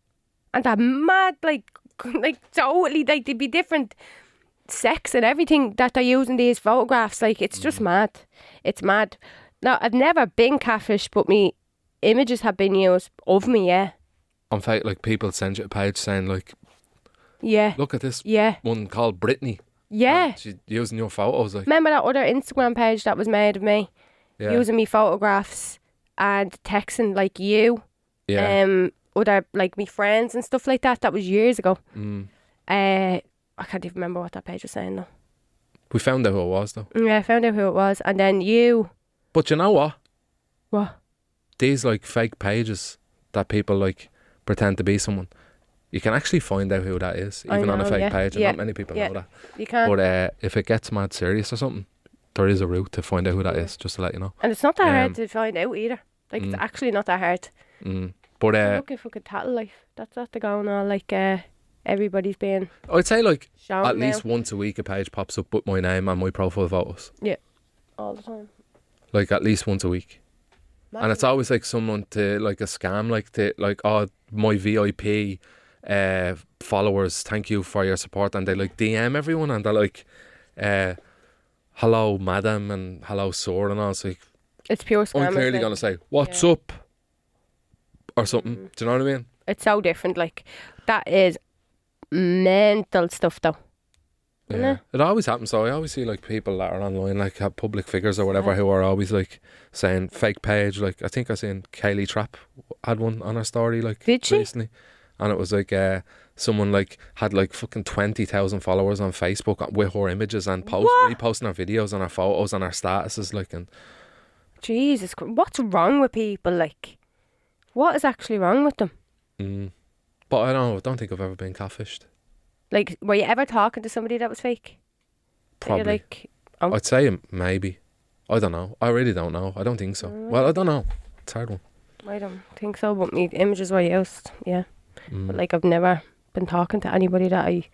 B: And they're mad, like totally, like they'd be different. sex and everything that they're using these photographs. Like, it's just mad. It's mad. Now, I've never been catfished, but me images have been used of me, yeah.
A: On fact, like, people send you a page saying, like,
B: Yeah.
A: look at this
B: Yeah.
A: one called Brittany.
B: Yeah.
A: She's using your photos, like.
B: Remember that other Instagram page that was made of me?
A: Yeah.
B: Using me photographs and texting, like, you.
A: Yeah.
B: Other, like, me friends and stuff like that. That was years ago.
A: Mm.
B: I can't even remember what that page was saying, though.
A: We found out who it was, though.
B: Yeah, I found out who it was. And then you...
A: But you know what?
B: What?
A: These, like, fake pages that people, like, pretend to be someone, you can actually find out who that is, even on a fake page, and not many people know that.
B: You can.
A: But if it gets mad serious or something, there is a route to find out who that is, just to let you know.
B: And it's not that hard to find out either. Like, it's actually not that hard.
A: But
B: I'm looking for tattle life. That's what they're going on. Like, everybody's being
A: I'd say, like,
B: shown
A: at
B: now.
A: least once a week a page pops up with my name and my profile photos.
B: Yeah. All the time.
A: Like, at least once a week. And it's always like someone to, like, a scam, like, to, like, oh, my VIP followers, thank you for your support. And they, like, DM everyone and they're like, hello, madam, and hello, sir, and all. It's like,
B: It's pure scam.
A: I'm clearly
B: isn't it?
A: going to say, what's up? Or something. Do you know what I mean?
B: It's so different. Like, that is mental stuff, though. Isn't
A: Yeah.
B: it?
A: It always happens. So I always see, like, people that are online, like, have public figures or whatever, who are always, like, saying fake page. Like, I think I seen Kaylee Trapp had one on her story, like,
B: Did she?
A: recently. And it was like someone, like, had, like, fucking 20,000 followers on Facebook with her images and reposting her videos and her photos and her statuses, like, and
B: Jesus Christ. What's wrong with people? Like, what is actually wrong with them?
A: but I don't think I've ever been catfished.
B: Like, were you ever talking to somebody that was fake? That
A: Probably.
B: you're like, oh,
A: I'd say maybe. I don't know. I really don't know. I don't think so. Well, I don't know. It's a hard one.
B: I don't think so, but me images were used, yeah. But, like, I've never been talking to anybody that I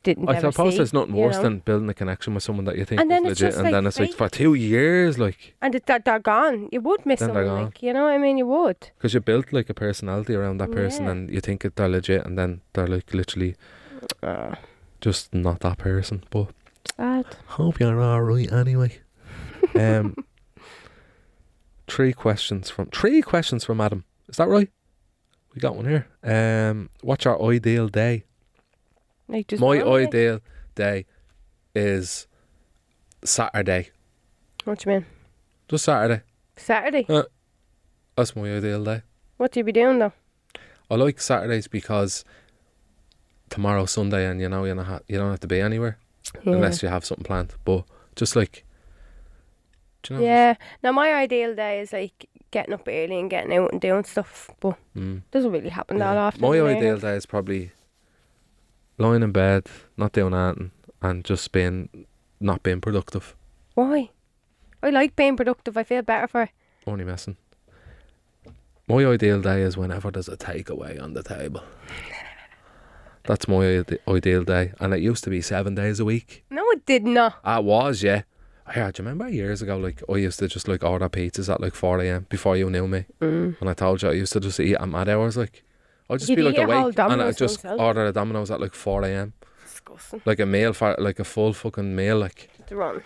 B: didn't
A: I
B: ever
A: suppose
B: see,
A: there's nothing
B: you
A: worse
B: know?
A: than building a connection with someone that you think
B: And then
A: is
B: it's
A: legit,
B: just,
A: and
B: like,
A: then it's like
B: fake.
A: for 2 years, like,
B: And they're gone. You would miss
A: Then they're
B: someone,
A: gone.
B: like, you know what I mean? You would.
A: because you built, like, a personality around that person,
B: Yeah.
A: and you think they're legit, and then they're, like, literally just not that person. But
B: Sad.
A: hope you're all right anyway. 3 questions from Adam. Is that right? We got one here. What's your ideal day?
B: Like, just
A: My
B: one day.
A: ideal day is Saturday.
B: What do you mean?
A: Just Saturday.
B: Saturday?
A: That's my ideal day.
B: What do you be doing, though?
A: I like Saturdays because tomorrow's Sunday, and you know you don't have to be anywhere
B: Yeah.
A: unless you have something planned. But just like, do you know?
B: Yeah. Now, my ideal day is, like, getting up early and getting out and doing stuff, but doesn't really happen that often.
A: My
B: you know?
A: ideal day is probably lying in bed, not doing anything, and just not being productive.
B: Why? I like being productive. I feel better for it.
A: Only messing. My ideal day is whenever there's a takeaway on the table. That's my ideal day, and it used to be 7 days a week.
B: No, it did not.
A: I was, yeah. Yeah, do you remember years ago, like, I used to just, like, order pizzas at, like, 4 a.m. before you knew me. When I told you I used to just eat at mad hours, like, I'd just
B: You'd
A: be, like,
B: eat a whole
A: awake, and I'd
B: Domino's
A: just
B: yourself.
A: order a Domino's at, like, 4 a.m.
B: Disgusting.
A: Like a meal, for like a full fucking meal, like.
B: It's wrong.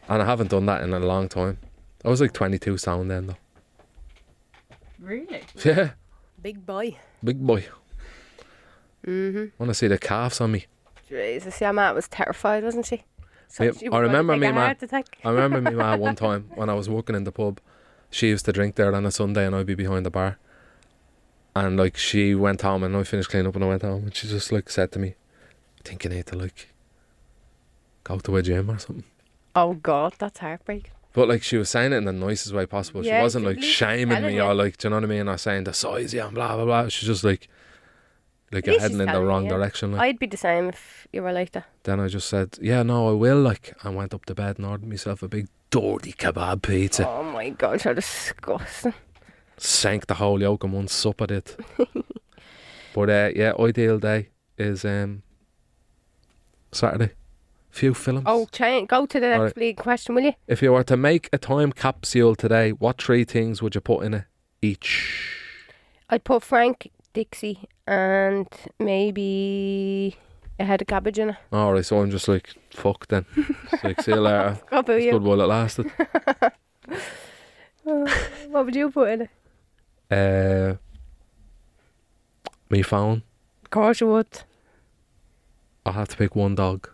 A: And I haven't done that in a long time. I was, like, 22 stone then, though.
C: Really?
A: Yeah,
B: Big boy.
A: big boy. Want to see the calves on me.
B: Jesus, your ma was terrified, wasn't she? So
A: Yeah,
B: she
A: I
B: was gonna
A: remember
B: take
A: me
B: a
A: ma.
B: heart attack.
A: I remember me ma one time when I was working in the pub. She used to drink there on a Sunday, and I'd be behind the bar. And, like, she went home, and I finished cleaning up, and I went home, and she just, like, said to me, I think you need to, like, go to a gym or something.
B: Oh God, that's heartbreaking.
A: But, like, she was saying it in the nicest way possible.
B: Yeah,
A: she wasn't,
B: at
A: like,
B: least she's
A: shaming
B: telling
A: me
B: you.
A: or, like, do you know what I mean? Or saying the size, yeah, and blah, blah, blah. She's just, like
B: At
A: you're
B: least
A: heading
B: she's
A: in the
B: telling
A: wrong
B: you, yeah.
A: direction. Like.
B: I'd be the same if you were like that.
A: Then I just said, yeah, no, I will, like, and went up to bed and ordered myself a big dirty kebab pizza.
B: Oh my God, you're disgusting.
A: Sank the whole yolk in one sup, I did. But, yeah, ideal day is Saturday. Few films.
B: Oh, go to the next
A: Alright.
B: league question, will you?
A: If you were to make a time capsule today, what 3 things would you put in it each?
B: I'd put Frank, Dixie, and maybe a head of cabbage in it.
A: Alright, so I'm just like, fuck then. It's like, see you later.
B: What about
A: It's
B: you?
A: good while it lasted.
B: What would you put in it?
A: Me phone.
B: Of course you would.
A: I have to pick one dog.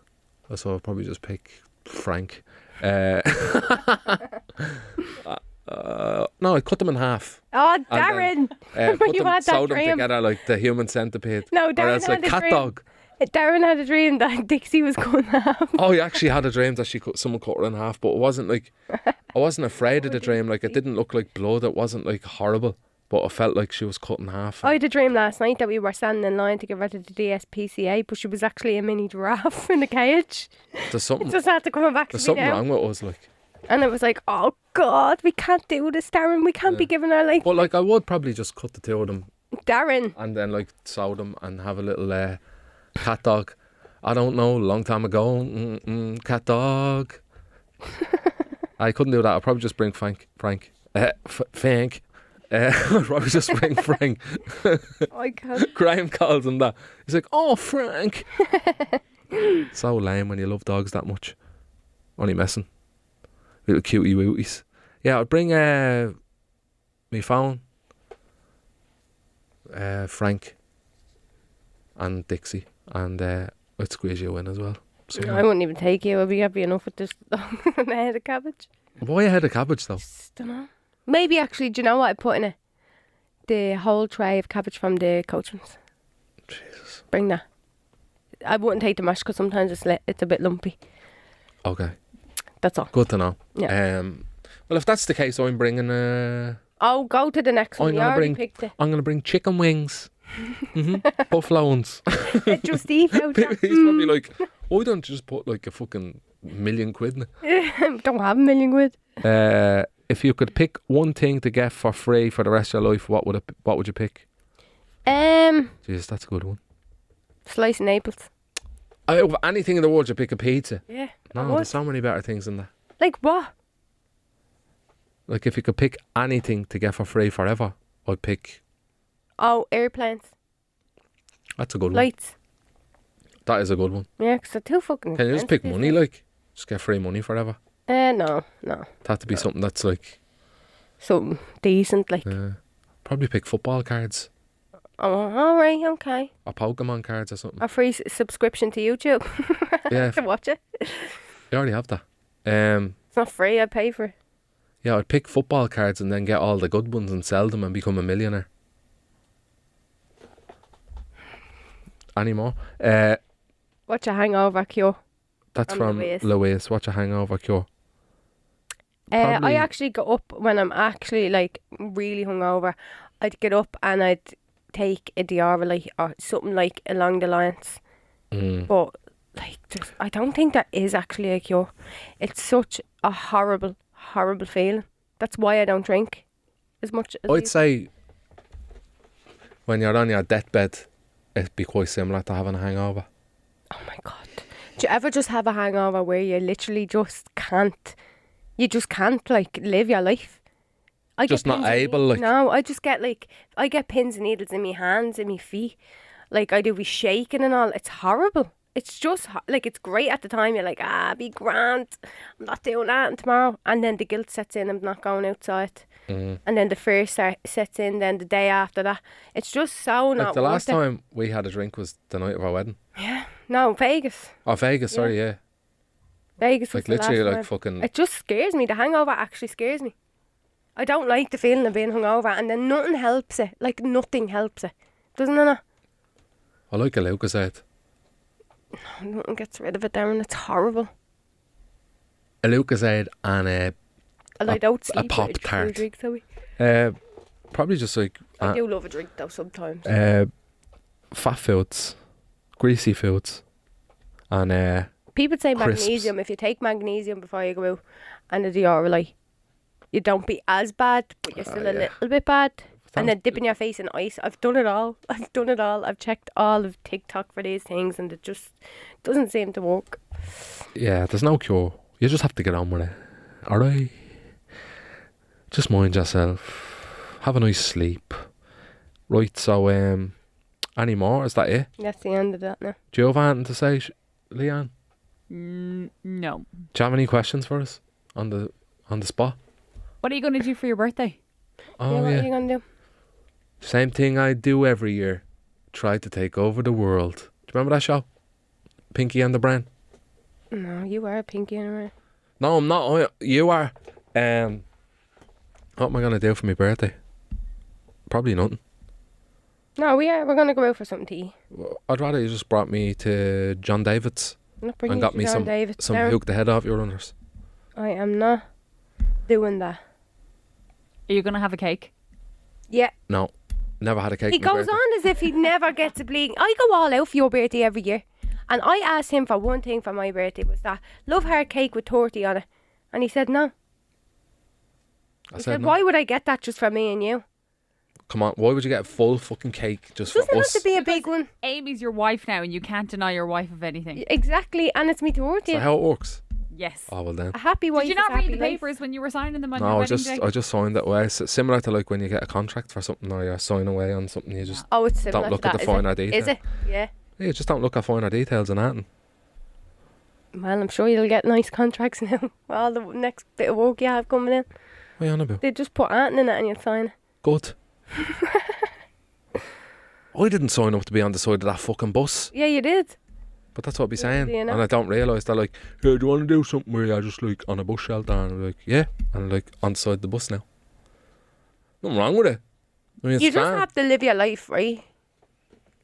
A: So I'll probably just pick Frank. No, I cut them in half.
B: Oh, Darren!
A: Put
B: You
A: them,
B: had that
A: sew them
B: dream.
A: together like the human centipede.
B: No,
A: Or
B: Darren
A: else
B: had
A: like
B: a
A: cat
B: dream.
A: dog.
B: Darren had a dream that Dixie was going to have.
A: Oh, he actually had a dream that someone cut her in half, but it wasn't like, I wasn't afraid of the dream. Like, it didn't look like blood. It wasn't like horrible, but I felt like she was cut in half.
B: I had a dream last night that we were standing in line to get rid of the DSPCA, but she was actually a mini giraffe in a cage.
A: There's something,
B: It just had to come back to
A: there's
B: me
A: something
B: now.
A: wrong with us, like.
B: And it was like, oh God, we can't do this, Darren. We can't be giving her like
A: But like, I would probably just cut the two of them
B: Darren.
A: and then like sew them and have a little cat dog. I don't know, a long time ago, cat dog. I couldn't do that. I'd probably just bring Frank. Frank. I'd probably just bring Frank.
B: I can't.
A: Graham calls him that. He's like, oh, Frank. So lame when you love dogs that much. Only messing. Little cutie wooties. Yeah, I'd bring me phone, Frank, and Dixie, and I'd squeeze you in as well. So,
B: I wouldn't even take you. I'd be happy enough with this and a head of cabbage.
A: why a head of cabbage though?
B: Just don't know. Maybe actually, do you know what I put in it? The whole tray of cabbage from the Coachman's.
A: Jesus.
B: Bring that. I wouldn't take the mash because sometimes it's a bit lumpy.
A: Okay,
B: That's all.
A: good to know.
B: Yeah.
A: Well, if that's the case, I'm bringing.
B: Oh, go to the next one.
A: I'm
B: You
A: gonna
B: already
A: bring.
B: picked it.
A: I'm gonna bring chicken wings. Buffalo ones.
B: Just eat out
A: He's
B: there.
A: probably like, why don't you just put like a fucking £1,000,000 in it?
B: Don't have £1,000,000.
A: If you could pick one thing to get for free for the rest of your life, what would you pick?
B: Jeez,
A: that's a good one.
B: Slice of Naples.
A: Anything in the world, you pick a pizza.
B: Yeah. I
A: No,
B: would.
A: there's so many better things than that.
B: Like what?
A: Like if you could pick anything to get for free forever, I'd pick.
B: Oh, airplanes.
A: That's a good one.
B: Lights.
A: That is a good one.
B: Yeah, because they're too fucking
A: Can you just pick
B: expensive,
A: money,
B: isn't
A: like? Just get free money forever.
B: it? No.
A: It had to be something that's like.
B: Something decent, like.
A: Probably pick football cards.
B: Oh, alright, okay.
A: Or Pokemon cards or something.
B: A free subscription to YouTube
A: Yeah,
B: to watch it.
A: you already have that.
B: It's not free, I pay for it.
A: Yeah, I'd pick football cards and then get all the good ones and sell them and become a millionaire. Any more?
B: Watch a hangover cure.
A: That's
B: From
A: from
B: Louise.
A: Louise. Watch a hangover cure.
B: I
A: Probably-
B: actually get up when I'm actually like really hungover. I'd get up and I'd take a Diarrhea or something like along the lines. But like, I don't think that is actually a cure. It's such a horrible, horrible feeling. That's why I don't drink as much as
A: I'd say when you're on your deathbed, it'd be quite similar to having a hangover.
B: Oh my God. Do you ever just have a hangover where you literally just can't, like live your life? I
A: Just
B: get
A: not
B: pins and
A: able,
B: needles.
A: like-
B: No, I just get like, I get pins and needles in my hands, in my feet. Like I do be shaking and all. It's horrible. It's just, like, it's great at the time. You're like, be grand. I'm not doing that and tomorrow. And then the guilt sets in. I'm not going outside. And then the fear sets in. Then the day after that. It's just so
A: Like
B: not
A: the
B: worth
A: last
B: it.
A: time we had a drink was the night of our wedding.
B: No, Vegas.
A: Oh, Vegas, sorry, yeah.
B: Vegas was
A: Like
B: the
A: literally
B: last
A: like
B: time.
A: fucking...
B: It just scares me. The hangover actually scares me. I don't like the feeling of being hungover, and then nothing helps it. Like nothing helps it, doesn't it?
A: I like a Lucozade.
B: Nothing gets rid of it, Darren. It's horrible.
A: A Lucozade and
B: And I don't sleep with
A: Pop-Tart.
B: drinks, so
A: probably just like
B: I do love a drink though sometimes.
A: fat foods, greasy foods, and
B: People say
A: crisps.
B: magnesium. If you take magnesium before you go out and a Diarrhea, you don't be as bad, but you're still a
A: yeah.
B: little bit bad. And
A: Sounds-
B: then dipping your face in ice. I've done it all. I've checked all of TikTok for these things, and it just doesn't seem to work.
A: yeah, there's no cure. You just have to get on with it. Alright? Just mind yourself. Have a nice sleep. Right, so anymore? Is that it?
B: That's the end of that now.
A: Do you have anything to say, Leanne?
C: No.
A: Do you have any questions for us on the spot?
C: What are you going to do for your birthday?
A: Oh
B: What
A: yeah.
B: are you going to do?
A: Same thing I do every year. Try to take over the world. Do you remember that show? Pinky and the Brain?
B: No, you are Pinky anyway.
A: No, I'm not. You are. What am I going to do for my birthday? Probably nothing.
B: No, we are. We're going to go out for something to eat.
A: I'd rather you just brought me to John David's
B: I'm not bringing
A: and
B: you
A: got
B: to
A: me
B: John David.
A: some
B: Darren.
A: hook the head off your runners.
B: I am not doing that.
C: Are you going to have a cake?
B: Yeah.
A: No, never had a cake.
B: He
A: for my
B: goes
A: birthday.
B: on as if he never gets a bleeding. I go all out for your birthday every year. And I asked him for one thing for my birthday was that love heart cake with torty on it. And he said no.
A: I
B: He
A: said,
B: said,
A: no.
B: why would I get that just for me and you?
A: Come on, why would you get a full fucking cake just
B: Doesn't
A: for
B: have
A: us?
B: to be a big one.
C: Amy's your wife now, and you can't deny your wife of anything.
B: Exactly. And it's me
A: Is
B: torty.
A: that how it works?
C: Yes.
A: Oh well then.
B: A happy wife
C: Did you
B: is
C: not
B: a happy
C: read the
B: life.
C: papers when you were signing them on your
A: No, I
C: wedding
A: just
C: day?
A: signed that way. It's similar to like when you get a contract for something or you sign away on something. You just
B: Oh, it's similar
A: don't look
B: to
A: at
B: that,
A: the
B: is it?
A: finer detail.
B: Is it? Yeah.
A: Yeah, just don't look at finer details and that.
B: Well, I'm sure you'll get nice contracts now. All the next bit of work you have coming in.
A: What are you on about?
B: They just put Anton in it and you'll sign it.
A: Good. I didn't sign up to be on the side of that fucking bus,
B: Yeah, you did.
A: but that's what I'd be
B: Yeah,
A: saying.
B: do you know?
A: And I don't realise they're like, hey, do you want to do something where you're just like on a bus shelter? And I'm like, yeah. And I'm like, on the side of the bus now. Nothing wrong with it. I mean, it's
B: You just
A: fine.
B: have to live your life, right?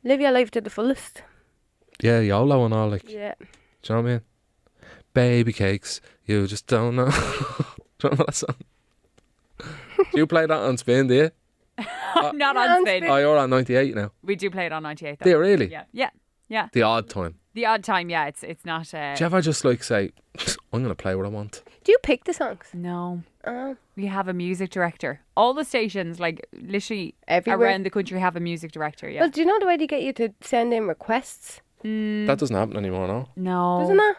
B: Live your life to the fullest.
A: Yeah, YOLO and all, like,
B: Yeah.
A: do you know what I mean? Baby cakes, you just don't know. Do you remember that song? Do you play that on spin, do you?
C: Not
B: on
C: on
B: spin.
C: spin.
A: Oh, you're on 98 now.
C: We do play it on 98 though.
A: Do you really?
C: Yeah.
A: The odd time.
C: The odd time, yeah. It's not...
A: Do you ever just like say, I'm going to play what I want?
B: Do you pick the songs?
C: No.
B: Oh.
C: We have a music director. All the stations, like literally
B: Everywhere.
C: around the country, have a music director, yeah.
B: Well, do you know the way they get you to send in requests?
A: That doesn't happen anymore, no?
C: No.
B: Doesn't it?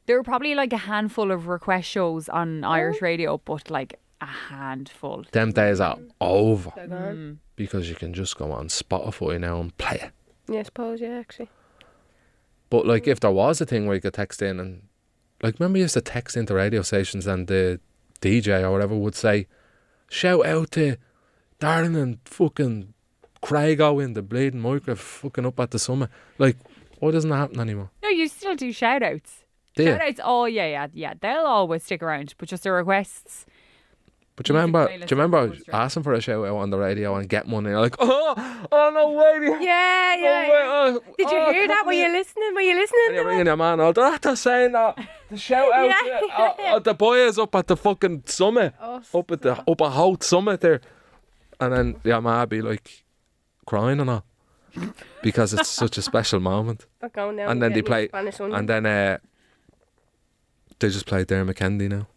C: There were probably like a handful of request shows on Irish radio, but like a handful.
A: Them days are over
B: They're gone.
A: because you can just go on Spotify now and play it.
B: Yeah, I suppose, yeah, actually.
A: But like if there was a thing where you could text in and like remember you used to text into radio stations and the DJ or whatever would say, shout out to Darren and fucking Craigo in the bleeding micro fucking up at the summit. Like, why doesn't that happen anymore?
C: No, you still do shout outs.
A: Do you?
C: Shout outs, oh yeah. They'll always stick around, but just the requests.
A: But do you
C: Music
A: remember,
C: playlist
A: do you remember
C: goes straight.
A: asking for a shout out on the radio and getting one and you're like, oh no way.
B: Yeah, yeah. Did you hear that? Were you listening? Were you listening?
A: And you're
B: to
A: ringing your man, oh, they're after saying that the shout out
B: Yeah.
A: the boys up at the fucking summit,
B: Oh,
A: up at Hout Summit there, and then your man be like crying and all because it's such a special moment.
B: We're going down
A: And then they
B: getting
A: play,
B: Spanish one.
A: and then they just play Darren McKendy now.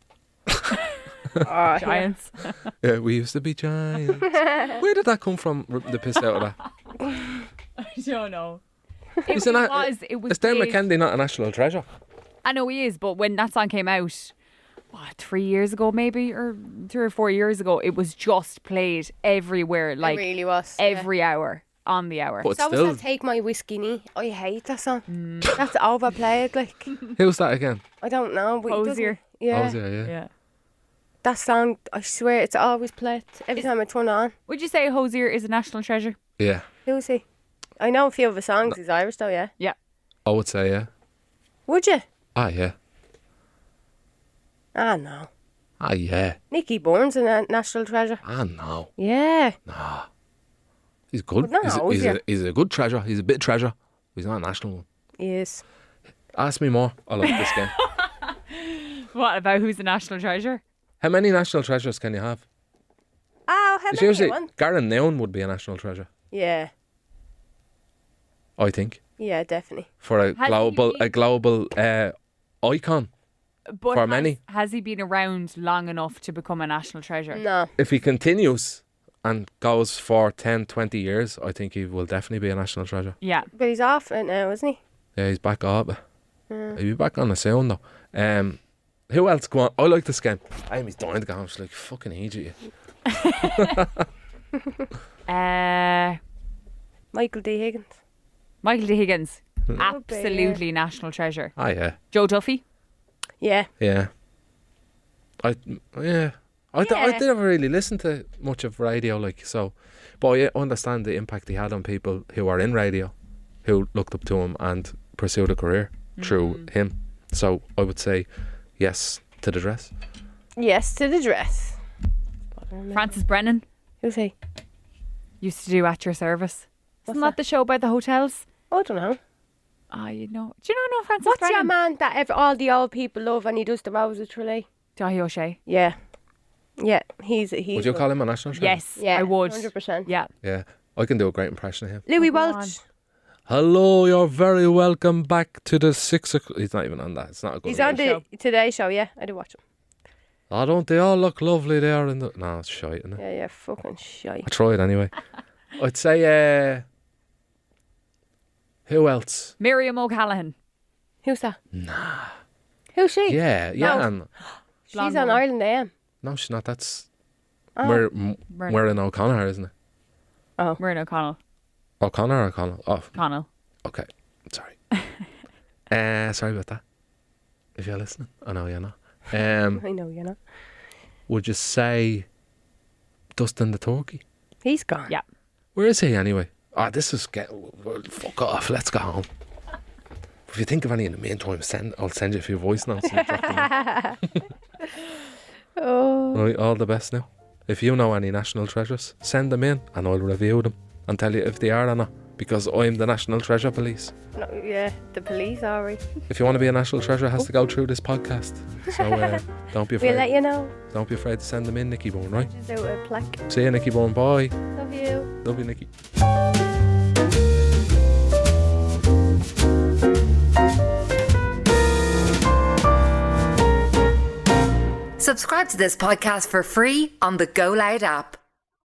B: Oh, yeah.
C: Giants.
A: Yeah, we used to be giants. Where did that come from? The piss out of that.
C: I don't know.
A: Isn't that-
C: It was
A: Is Darren
C: big.
A: McKendy not a national treasure?
C: I know he is, but when that song came out, 3 years ago maybe, or 3 or 4 years ago, it was just played everywhere, like
B: it really was.
C: every hour, on the hour.
A: But
B: It's always
A: still,
B: that Take My Whiskey Knee. I hate that song. That's overplayed. Like,
A: who's that again?
B: I don't know. But it doesn't-
C: Hosier.
B: Yeah.
A: Oh, yeah.
C: Yeah.
B: That song, I swear, it's always played. Every time I turn it on.
C: Would you say Hosier is a national treasure?
A: Yeah,
B: Who is he? I know a few of his songs. He's Irish though, yeah.
C: Yeah.
A: I would say yeah.
B: Would you?
A: Ah, yeah.
B: Ah, no.
A: Ah, yeah.
B: Nicky Bourne's a national treasure.
A: Ah, no.
B: Yeah.
A: He's good.
B: But no,
A: He's a good treasure. He's a bit treasure. He's not a national one.
B: He is.
A: Ask me more. I like this game.
C: What about who's the national treasure?
A: How many national treasures can you have?
B: Oh, how
A: It's
B: many
A: usually
B: you want?
A: Garen Noun would be a national treasure.
B: Yeah.
A: I think
B: Yeah, definitely.
A: for a
C: Has he
A: global
C: been-
A: icon.
C: But
A: For many.
C: Has he been around long enough to become a national treasure?
B: No.
A: If he continues and goes for 10, 20 years, I think he will definitely be a national treasure.
C: Yeah.
B: But he's off it now, isn't he?
A: Yeah, he's back up. He'll be back on the soon though. Who else go on? I like this game. Amy's dying to go home. She's like, fucking idiot.
C: Uh,
B: Michael D. Higgins.
C: Michael D. Higgins,
B: Could be,
C: absolutely national treasure.
A: Ah, yeah.
C: Joe Duffy.
B: Yeah.
A: Yeah. I never really listened to much of radio, like, so. But I understand the impact he had on people who are in radio, who looked up to him and pursued a career through him. So I would say yes to the dress.
B: Yes to the dress.
C: Francis Brennan
B: Who's he?
C: used to do At Your Service.
B: What's
C: Isn't that the show about the hotels?
B: Oh, I don't know.
C: Ah, you know. Do you know Francis
B: What's
C: Brennan?
B: your man that all the old people love and he does the Rose of Tralee?
C: Dahi O'Shea.
B: Yeah. Yeah, he's
A: Would you call him a national treasure?
C: Yes,
B: Yeah,
C: I would.
B: 100%.
C: Yeah.
A: Yeah. I can do a great impression of him.
B: Louis
C: Go on.
B: Welch.
A: Hello, you're very welcome back to the 6 o'clock. He's not even on that. It's not a good
B: He's on the
C: show.
B: Today Show, yeah. I do watch him.
A: Oh, don't they all look lovely there in the... No, it's shite, isn't it?
B: Yeah, fucking shite.
A: I try it anyway. I'd say, who else?
C: Miriam O'Callaghan.
B: Who's that? Nah. Who's she?
A: Yeah, and
B: She's
C: Blonde
B: on
C: one.
B: Ireland AM.
A: no, she's not. That's
B: Oh.
A: Muireann O'Connor, isn't it?
C: Muireann O'Connell.
A: O'Connor or O'Connell? Oh,
C: Connell.
A: okay. Sorry. Sorry about that. If you're listening, I know you're not.
B: I know, you know.
A: Would you say Dustin the Turkey?
B: He's gone.
C: Yeah.
A: Where is he anyway? Oh, this is fuck off. Let's go home. If you think of any in the meantime, I'll send you a few voice notes. And drop them in.
B: Oh.
A: Right, all the best now. If you know any national treasures, send them in and I'll review them and tell you if they are or not, because I'm the National Treasure Police.
B: No, yeah, the police are right.
A: If you want to be a national treasure, it has to go through this podcast. So don't be afraid.
B: We'll let you know.
A: Don't be afraid to send them in, Nicky Bourne, right?
B: Just out a plaque.
A: See you, Nicky Bourne. Bye.
B: Love you.
A: Love you, Nicky.
D: Subscribe to this podcast for free on the GoLoud app.